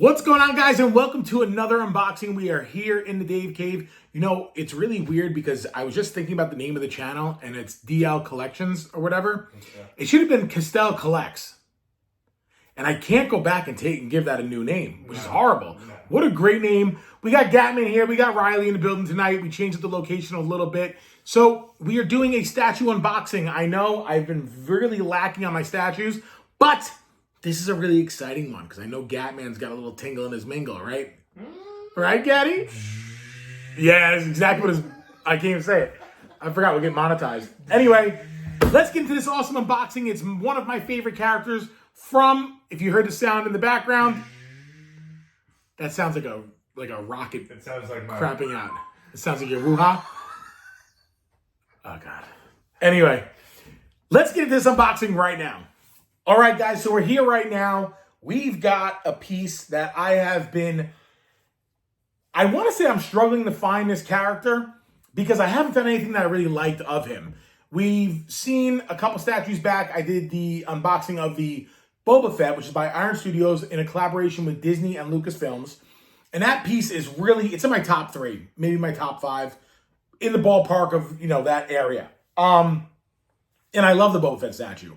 What's going on, guys, and welcome to another unboxing. We are here in the Dave Cave. You know, it's really weird because I was just thinking about the name of the channel, and it's DL Collections or whatever. Okay. It should have been Castell Collects. And I can't go back and give that a new name, which is horrible. No. What a great name. We got Gatman here. We got Riley in the building tonight. We changed up the location a little bit. So we are doing a statue unboxing. I know I've been really lacking on my statues, but this is a really exciting one because I know Gatman's got a little tingle in his mingle, right? Right, Gatty? Yeah, that's exactly what I can't even say it. I forgot we'll get monetized. Anyway, let's get into this awesome unboxing. It's one of my favorite characters from, if you heard the sound in the background, that sounds like a rocket. It sounds like my crapping out. It sounds like your woo-ha. Oh, God. Anyway, let's get into this unboxing right now. All right, guys, so we're here right now. We've got a piece that I want to say I'm struggling to find this character because I haven't done anything that I really liked of him. We've seen a couple statues back. I did the unboxing of the Boba Fett, which is by Iron Studios in a collaboration with Disney and Lucasfilms. And that piece is really, it's in my top 3, maybe my top 5, in the ballpark of, that area. And I love the Boba Fett statue.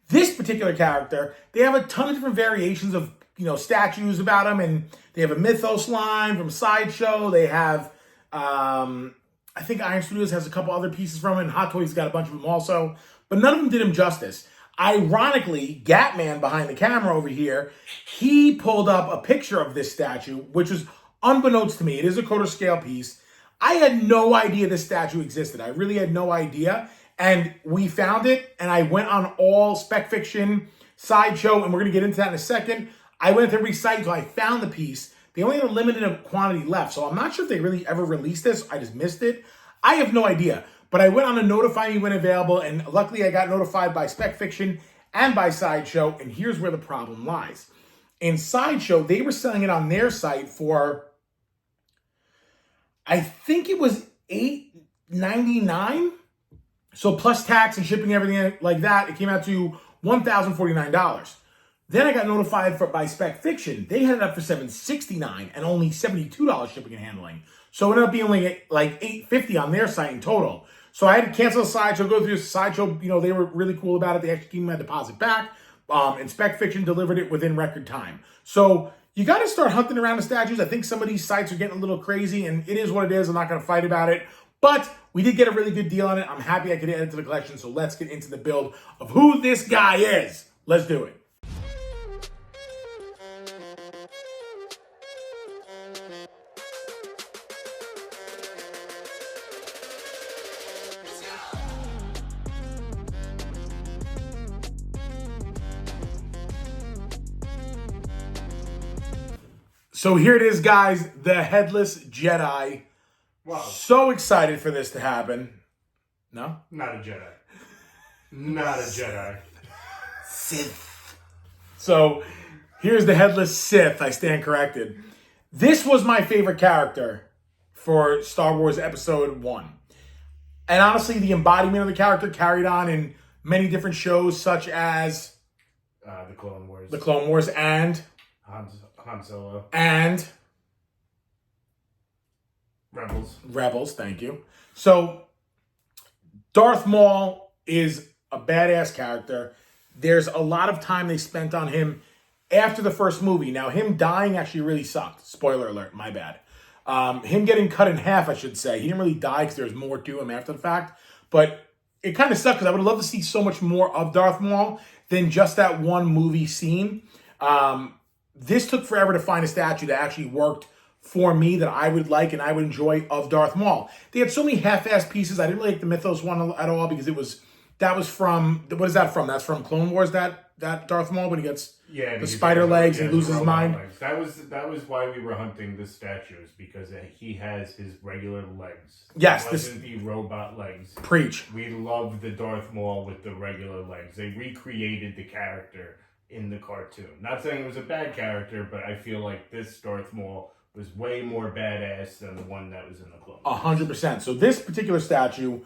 This particular character, they have a ton of different variations of, statues about him. And they have a Mythos line from Sideshow. They have, I think Iron Studios has a couple other pieces from it. And Hot Toys got a bunch of them also. But none of them did him justice. Ironically, Gatman behind the camera over here, he pulled up a picture of this statue, which was unbeknownst to me. It is a quarter scale piece. I had no idea this statue existed. I really had no idea. And we found it, and I went on all Spec Fiction, Sideshow, and we're going to get into that in a second. I went to every site until I found the piece. They only had a limited quantity left, so I'm not sure if they really ever released this. I just missed it. I have no idea. But I went on to notify me when available, and luckily I got notified by Spec Fiction and by Sideshow, and here's where the problem lies. In Sideshow, they were selling it on their site for, I think it was $8.99. So plus tax and shipping, everything like that, it came out to $1,049. Then I got notified by Spec Fiction. They had it up for $769 and only $72 shipping and handling. So it ended up being only like $850 on their site in total. So I had to cancel the Sideshow, go through the Sideshow. They were really cool about it. They actually gave me my deposit back. And Spec Fiction delivered it within record time. So you got to start hunting around the statues. I think some of these sites are getting a little crazy, and it is what it is. I'm not going to fight about it. But we did get a really good deal on it. I'm happy I could add it to the collection. So let's get into the build of who this guy is. Let's do it. So here it is, guys. The Headless Jedi. Wow. So excited for this to happen. No? Not a Jedi. Not a Jedi. Sith. So, here's the Headless Sith. I stand corrected. This was my favorite character for Star Wars Episode 1. And honestly, the embodiment of the character carried on in many different shows, such as The Clone Wars. The Clone Wars and Han Solo. And Rebels, thank you. So, Darth Maul is a badass character. There's a lot of time they spent on him after the first movie. Now, him dying actually really sucked. Spoiler alert, my bad. Him getting cut in half, I should say. He didn't really die because there's more to him after the fact. But it kind of sucked because I would love to see so much more of Darth Maul than just that one movie scene. This took forever to find a statue that actually worked for me that I would like and I would enjoy of Darth Maul. They had so many half-assed pieces. I didn't really like the Mythos one at all because that was from, what is that from? That's from Clone Wars, that Darth Maul when he gets the spider legs and he loses his mind. Legs. That was why we were hunting the statues, because he has his regular legs. Yes. It wasn't the robot legs. Preach. We love the Darth Maul with the regular legs. They recreated the character in the cartoon. Not saying it was a bad character, but I feel like this Darth Maul was way more badass than the one that was in the Clone Wars. 100%. So this particular statue,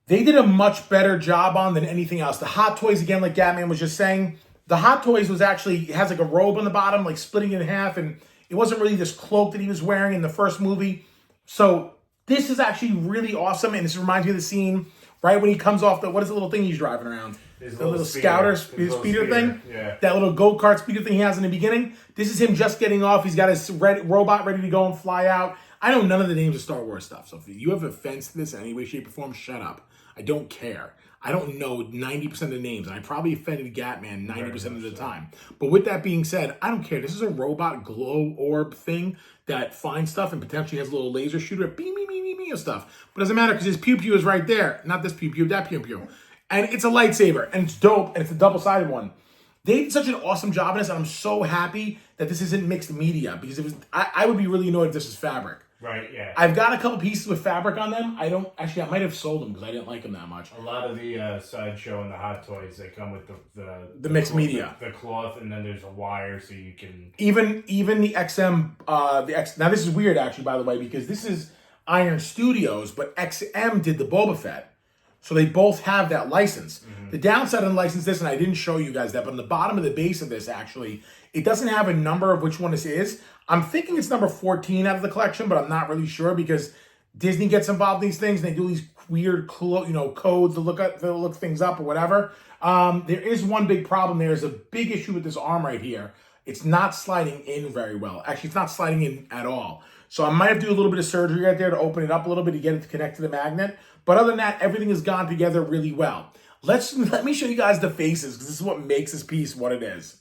they did a much better job on than anything else. The Hot Toys, again, like Gatman was just saying, The Hot Toys was actually, it has like a robe on the bottom, like splitting it in half, and it wasn't really this cloak that he was wearing in the first movie. So this is actually really awesome, and this reminds me of the scene right when he comes off the, what is the little thing he's driving around? His The little speeder. speeder thing? Yeah. That little go-kart speeder thing he has in the beginning. This is him just getting off. He's got his robot ready to go and fly out. I know none of the names of Star Wars stuff, so if you have offense to this in any way, shape, or form, shut up. I don't care. I don't know 90% of the names, and I probably offended Gatman 90% of the time. But with that being said, I don't care. This is a robot glow orb thing that finds stuff and potentially has a little laser shooter, beam, beam, beam, beam, beam, and stuff. But it doesn't matter because his pew-pew is right there. Not this pew-pew, that pew-pew. And it's a lightsaber, and it's dope, and it's a double-sided one. They did such an awesome job in this, and I'm so happy that this isn't mixed media, because I would be really annoyed if this is fabric. Right, yeah. I've got a couple pieces with fabric on them. I might have sold them because I didn't like them that much. A lot of the Sideshow and the Hot Toys, they come with the mixed media. The cloth, and then there's a wire so you can... Even the XM, now this is weird actually, by the way, because this is Iron Studios, but XM did the Boba Fett. So they both have that license. Mm-hmm. The downside of the license, this, and I didn't show you guys that, but on the bottom of the base of this, actually, it doesn't have a number of which one this is. I'm thinking it's number 14 out of the collection, but I'm not really sure because Disney gets involved in these things and they do these weird, codes to look things up or whatever. There is one big problem. There's a big issue with this arm right here. It's not sliding in very well. Actually, it's not sliding in at all. So I might have to do a little bit of surgery right there to open it up a little bit to get it to connect to the magnet. But other than that, everything has gone together really well. Let me show you guys the faces because this is what makes this piece what it is.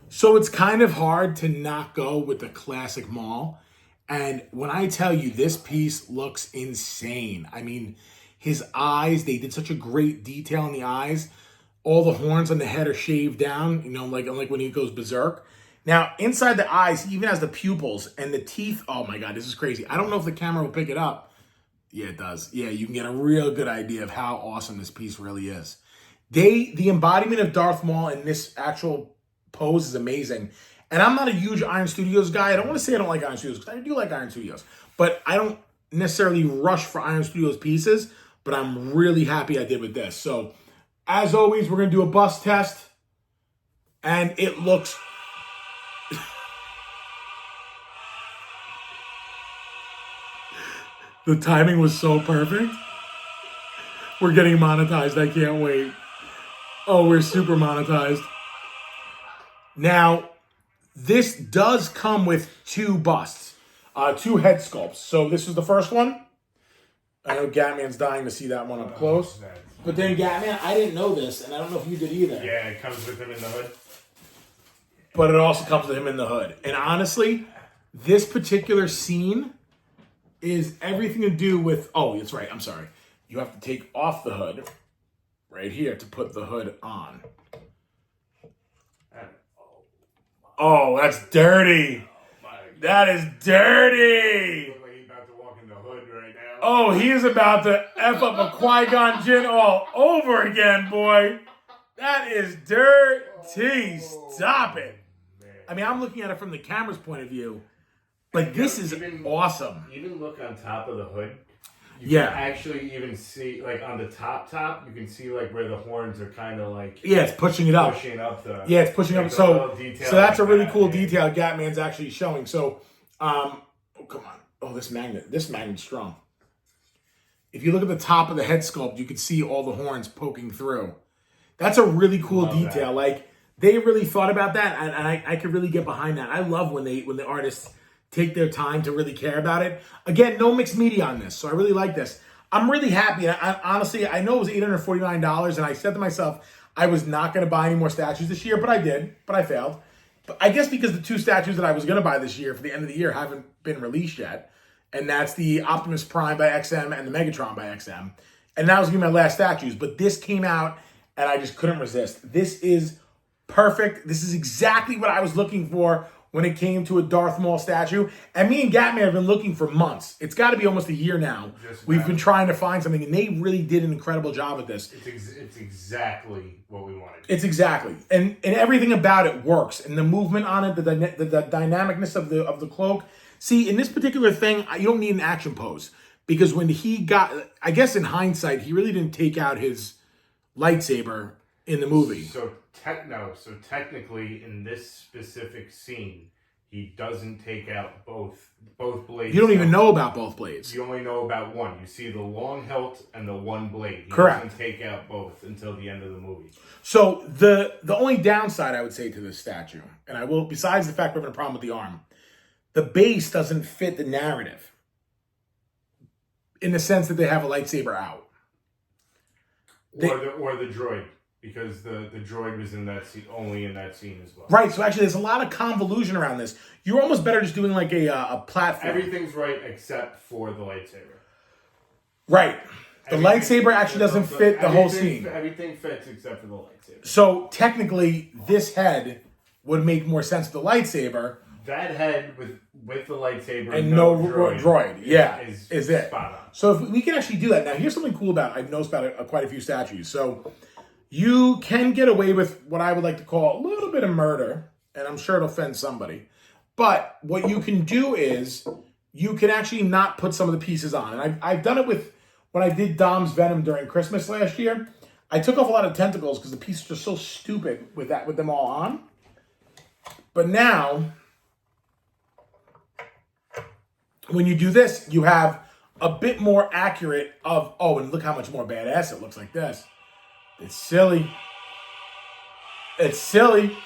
So it's kind of hard to not go with the classic Maul. And when I tell you this piece looks insane. I mean, his eyes, they did such a great detail in the eyes. All the horns on the head are shaved down, like when he goes berserk. Now, inside the eyes, he even has the pupils and the teeth. Oh my God, this is crazy. I don't know if the camera will pick it up. Yeah, it does. Yeah, you can get a real good idea of how awesome this piece really is. The embodiment of Darth Maul in this actual pose is amazing. And I'm not a huge Iron Studios guy. I don't want to say I don't like Iron Studios because I do like Iron Studios. But I don't necessarily rush for Iron Studios pieces. But I'm really happy I did with this. So, as always, we're going to do a bust test. And it looks... The timing was so perfect. We're getting monetized. I can't wait. Oh, we're super monetized. Now, this does come with two busts, two head sculpts. So this is the first one. I know Gatman's dying to see that one up close. But then Gatman, I didn't know this, and I don't know if you did either. Yeah, it comes with him in the hood. But it also comes with him in the hood. And honestly, this particular scene is everything to do with... Oh, that's right. I'm sorry. You have to take off the hood right here to put the hood on. Oh, that's dirty. That is dirty. Looks like he's about to walk in the hood right now. Oh, he is about to F up a Qui-Gon Jinn all over again, boy. That is dirty. Stop it. Man. I mean, I'm looking at it from the camera's point of view. Like, this is awesome. Even look on top of the hood. You Yeah. can actually even see, like, on the top, you can see, like, where the horns are kind of, like... Yeah, it's pushing it up. Pushing up the... Yeah, it's pushing up. the So little detail that's a like really that, cool yeah. detail Gatman's actually showing. So, oh, come on. Oh, this magnet's strong. If you look at the top of the head sculpt, you can see all the horns poking through. That's a really cool detail. That. Like, they really thought about that, and I could really get behind that. I love when the artists take their time to really care about it. Again, no mixed media on this, so I really like this. I'm really happy. Honestly, I know it was $849, and I said to myself, I was not going to buy any more statues this year, but I did, but I failed. But I guess because the two statues that I was going to buy this year for the end of the year haven't been released yet, and that's the Optimus Prime by XM and the Megatron by XM, and that was going to be my last statues, but this came out, and I just couldn't resist. This is perfect. This is exactly what I was looking for when it came to a Darth Maul statue. And me and Gatman have been looking for months. It's got to be almost a year now. We've been trying to find something, and they really did an incredible job with this. It's exactly what we wanted. It's exactly. And everything about it works. And the movement on it, the dynamicness of the cloak. See, in this particular thing, you don't need an action pose. Because when he got, I guess in hindsight, he really didn't take out his lightsaber in the movie. So technically, in this specific scene, he doesn't take out both blades. You don't even know about both blades. You only know about one. You see the long hilt and the one blade. He Correct. doesn't take out both until the end of the movie. So the only downside I would say to this statue, and I will, besides the fact we're having a problem with the arm, the base doesn't fit the narrative. In the sense that they have a lightsaber out. Or the droid. Because the droid was in that scene, only in that scene as well. Right, so actually there's a lot of convolution around this. You're almost better just doing like a platform. Everything's right except for the lightsaber. Right. The lightsaber actually doesn't fit the whole scene. Everything fits except for the lightsaber. So technically, this head would make more sense with the lightsaber. That head with the lightsaber and no droid. Yeah, is it. Spot on. So if we can actually do that. Now, here's something cool about it. I've noticed about quite a few statues. So you can get away with what I would like to call a little bit of murder, and I'm sure it'll offend somebody. But what you can do is you can actually not put some of the pieces on. And I've done it with, when I did Dom's Venom during Christmas last year, I took off a lot of tentacles because the pieces are so stupid with them all on. But now, when you do this, you have a bit more accurate of, oh, and look how much more badass it looks like this. It's silly. It's silly.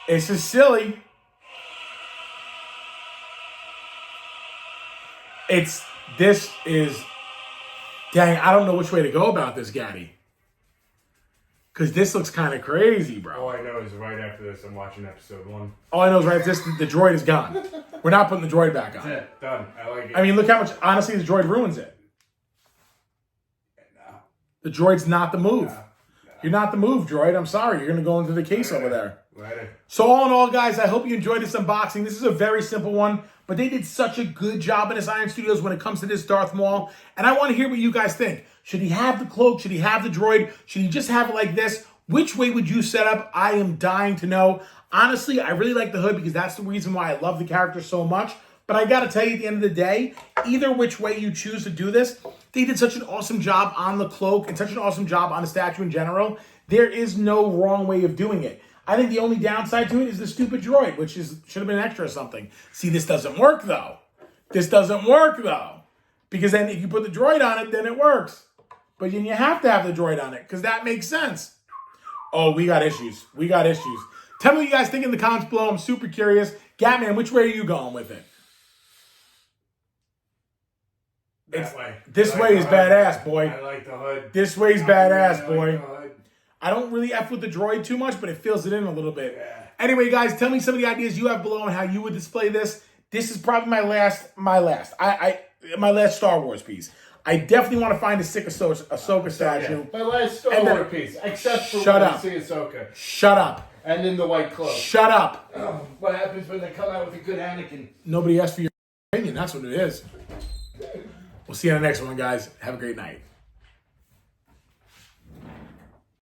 It's just silly. This is, dang, I don't know which way to go about this, Gaddy. Because this looks kind of crazy, bro. All I know is right after this, I'm watching episode 1. All I know is right after this, the droid is gone. We're not putting the droid back on. That's it. Done. I like it. I mean, look how much, honestly, the droid ruins it. No. The droid's not the move. No. You're not the move, droid. I'm sorry. You're going to go into the case over there. Later. So all in all, guys, I hope you enjoyed this unboxing. This is a very simple one, but they did such a good job in this Iron Studios when it comes to this Darth Maul. And I want to hear what you guys think. Should he have the cloak? Should he have the droid? Should he just have it like this? Which way would you set up? I am dying to know. Honestly, I really like the hood because that's the reason why I love the character so much. But I got to tell you, at the end of the day, either which way you choose to do this, they did such an awesome job on the cloak and such an awesome job on the statue in general. There is no wrong way of doing it. I think the only downside to it is the stupid droid, which should have been extra or something. See, this doesn't work, though. This doesn't work, though. Because then if you put the droid on it, then it works. But then you have to have the droid on it, because that makes sense. Oh, we got issues. We got issues. Tell me what you guys think in the comments below. I'm super curious. Gatman, which way are you going with it? That way. This way is badass, boy. I like the hood. This way's badass, boy. Like I don't really F with the droid too much, but it fills it in a little bit. Yeah. Anyway, guys, tell me some of the ideas you have below on how you would display this. This is probably my last Star Wars piece. I definitely want to find a sick Ahsoka statue. Yeah. My last Star Wars piece, except for Shut when up. I see Ahsoka. Shut up. And in the white cloak. Shut up. What happens when they come out with a good Anakin? Nobody asked for your opinion. That's what it is. We'll see you on the next one, guys. Have a great night.